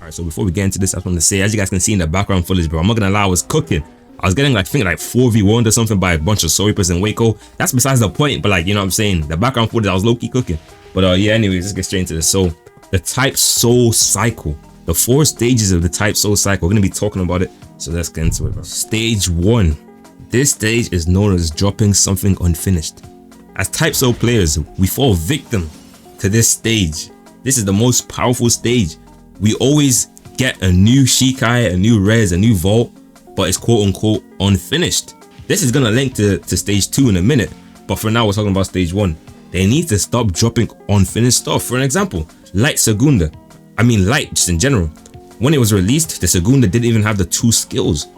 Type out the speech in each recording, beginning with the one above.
Alright, so before we get into this, I just want to say, as you guys can see in the background footage, bro, I'm not gonna lie, I was cooking. I was getting like, I think like 4v1 or something by a bunch of Sweepers in Waco. That's besides the point, but like, you know what I'm saying? The background footage, I was low-key cooking. But yeah, anyways, let's get straight into this. So, the Type Soul Cycle. The 4 stages of the Type Soul Cycle. We're gonna be talking about it, so let's get into it, bro. Stage 1. This stage is known as dropping something unfinished. As Type Soul players, we fall victim to this stage. This is the most powerful stage. We always get a new Shikai, a new Res, a new Vault, but it's quote-unquote unfinished. This is gonna link to stage 2 in a minute, but for now we're talking about stage 1. They need to stop dropping unfinished stuff. For an example, Light Segunda. I mean Light just in general. When it was released, the Segunda didn't even have the 2 skills.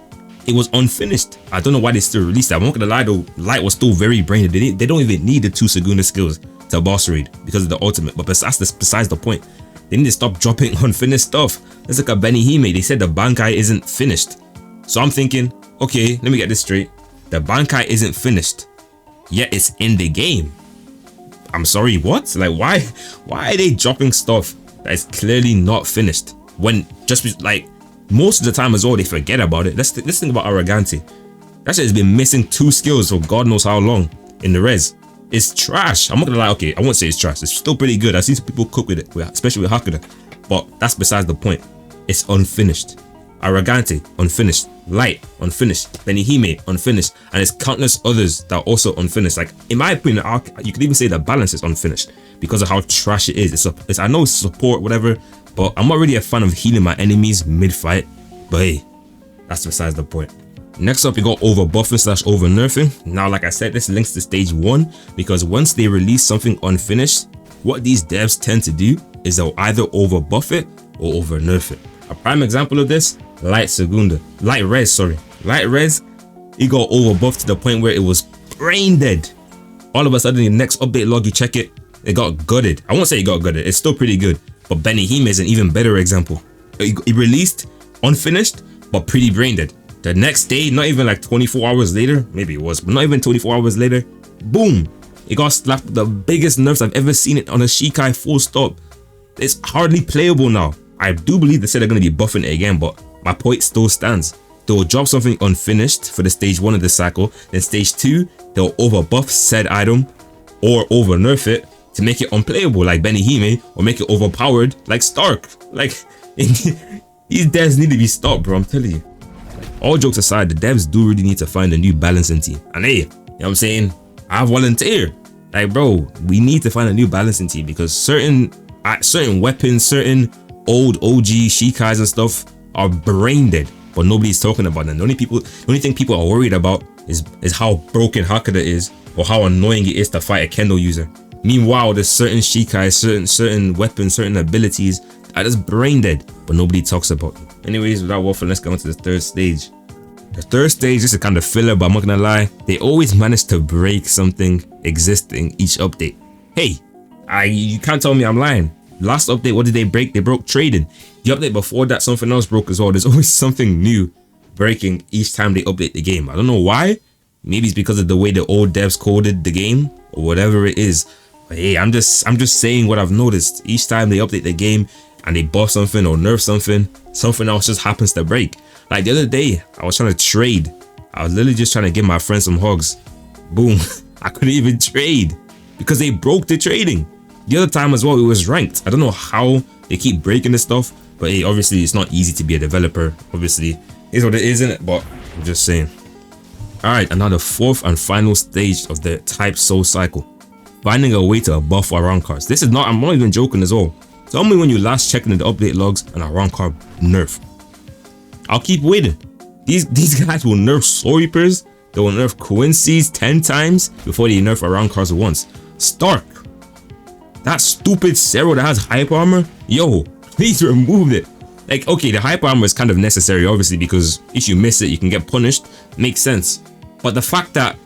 It was unfinished. I don't know why they still released that. I'm not gonna lie though, Light was still very brainy. They don't even need the 2 Segunda skills to boss raid because of the ultimate, but besides the point. They need to stop dropping unfinished stuff. Let's look at Benihime. They said the Bankai isn't finished. So I'm thinking, okay, let me get this straight. The Bankai isn't finished, yet it's in the game. I'm sorry, what? Like, why are they dropping stuff that is clearly not finished? When just like most of the time as well, they forget about it. Let's think about Arrogante. That shit has been missing 2 skills for God knows how long in the res. It's trash. I'm not gonna lie, okay, I won't say it's trash. It's still pretty good. I've seen some people cook with it, especially with Hakuda. But that's besides the point. It's unfinished. Arrogante, unfinished. Light, unfinished. Benihime, unfinished. And there's countless others that are also unfinished. Like, in my opinion, you could even say the balance is unfinished because of how trash it is. I know it's support, whatever, but I'm not really a fan of healing my enemies mid-fight. But hey, that's besides the point. Next up, you got over buffing / over nerfing. Now, like I said, this links to stage 1 because once they release something unfinished, what these devs tend to do is they'll either over buff it or over nerf it. A prime example of this, Light Res, it got over buffed to the point where it was brain dead. All of a sudden, the next update log, you check it, it got gutted. I won't say it got gutted, it's still pretty good, but Benihime is an even better example. It released unfinished, but pretty brain dead. The next day, not even like 24 hours later, maybe it was, but not even 24 hours later, boom, it got slapped with the biggest nerfs I've ever seen it on a Shikai, full stop. It's hardly playable now. I do believe they said they're going to be buffing it again, but my point still stands. They'll drop something unfinished for the stage 1 of the cycle, then stage 2, they'll over buff said item or over nerf it to make it unplayable like Benihime or make it overpowered like Stark. Like, these devs need to be stopped, bro, I'm telling you. All jokes aside, the devs do really need to find a new balancing team. And hey, you know what I'm saying? I volunteer. Like, bro, we need to find a new balancing team because certain weapons, certain old OG Shikais and stuff are brain dead, but nobody's talking about them. The only thing people are worried about is how broken Hakuda is or how annoying it is to fight a Kendo user. Meanwhile, there's certain Shikais, certain weapons, certain abilities that is brain dead, but nobody talks about them. Anyways, without waffling, let's go on to the 3rd stage. The 3rd stage, this is kind of filler, but I'm not gonna lie, they always manage to break something existing each update. Hey, you can't tell me I'm lying. Last update, what did they break? They broke trading. The update before that, something else broke as well. There's always something new breaking each time they update the game. I don't know why. Maybe it's because of the way the old devs coded the game or whatever it is. But hey, I'm just saying what I've noticed. Each time they update the game and they buff something or nerf something else just happens to break. Like the other day, I was trying to trade. I was literally just trying to give my friend some hugs. Boom, I couldn't even trade because they broke the trading. The other time as well, it was ranked. I don't know how they keep breaking this stuff, but hey, obviously it's not easy to be a developer. Obviously, it's what it is, isn't it? But I'm just saying. All right, and now the 4th and final stage of the Type Soul cycle. Finding a way to buff arrancars. This is not, I'm not even joking as well. Tell me when you last checked in the update logs an arrancar nerf. I'll keep waiting. These guys will nerf Sweepers. They will nerf Quincy's 10 times before they nerf arrancars once. Stark. That stupid Zero that has hyper armor, yo, please remove it. Like, okay, the hyper armor is kind of necessary, obviously, because if you miss it, you can get punished. Makes sense. But the fact that,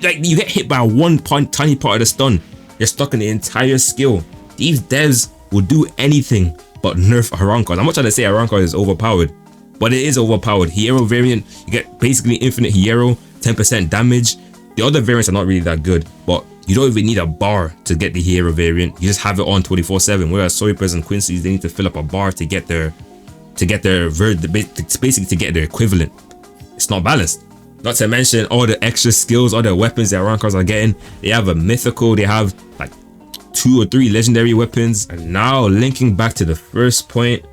like, you get hit by one tiny part of the stun, you're stuck in the entire skill. These devs will do anything but nerf arrancar. I'm not trying to say arrancar is overpowered, but it is overpowered. Hero variant, you get basically infinite hero, 10% damage. The other variants are not really that good, but you don't even need a bar to get the hero variant. You just have it on 24/7. Whereas Sweepers and Quincy's, they need to fill up a bar to get their to get basically to get their equivalent. It's not balanced. Not to mention all the extra skills, all the weapons that arrancars are getting. They have a mythical, they have like 2 or 3 legendary weapons. And now linking back to the first point,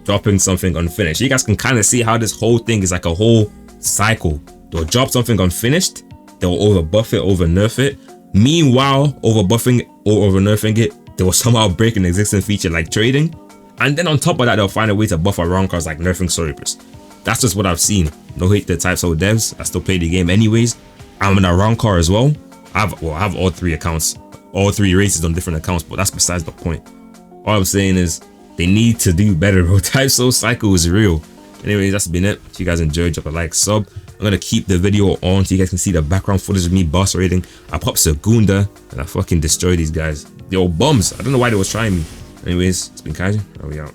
dropping something unfinished. You guys can kind of see how this whole thing is like a whole cycle. They'll drop something unfinished, they'll over buff it, over nerf it. Meanwhile, over buffing or over nerfing it, they will somehow break an existing feature like trading. And then on top of that, they'll find a way to buff arrancars like nerfing Soripers. That's just what I've seen. No hate to types of devs. I still play the game anyways. I'm an arrancar as well. I have all 3 accounts, all 3 races on different accounts, but that's besides the point. All I'm saying is they need to do better, bro. Typeso cycle is real. Anyways, that's been it. If you guys enjoyed, drop a like, sub. I'm gonna keep the video on so you guys can see the background footage of me boss raiding. I popped Segunda and I fucking destroyed these guys. They were bums. I don't know why they was trying me. Anyways, it's been Kaiji. Are we out?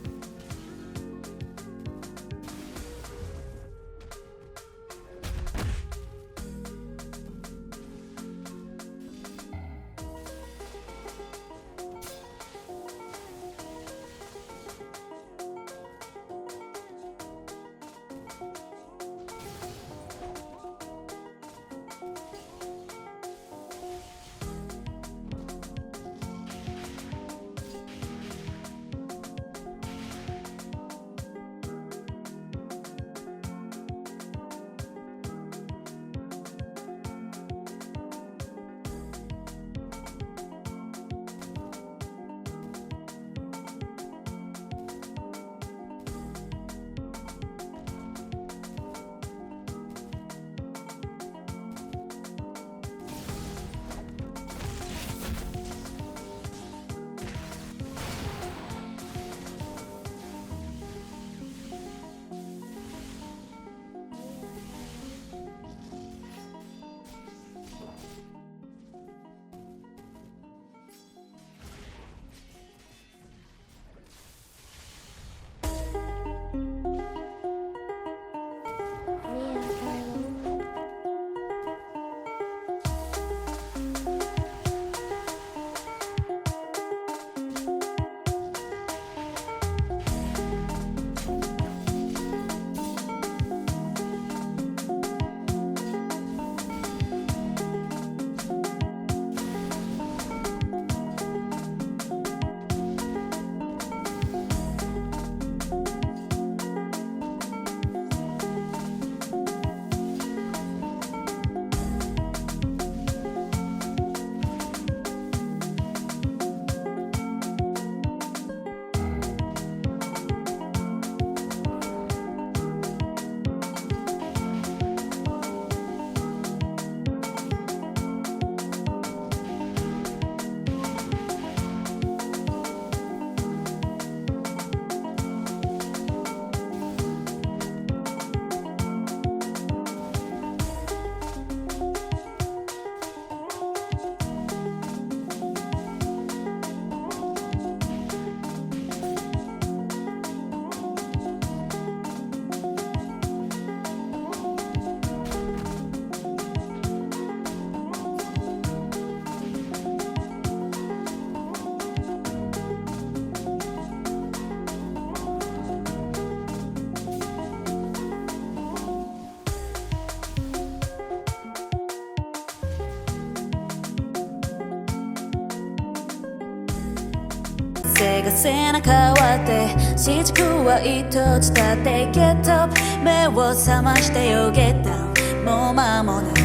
背が背中割って新築は一つ立ってゲット目を覚ましてよゲッダウンもう間もなく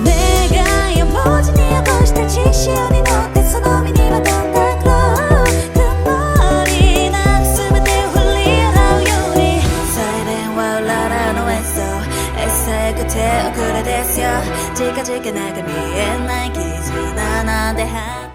願いを文字に起こした知識に乗ってその身にまとったクロー曇りなく全てを振り払うようにサイレンは裏らの演奏エッセイく手遅れですよ近々なんか見えない絆なんて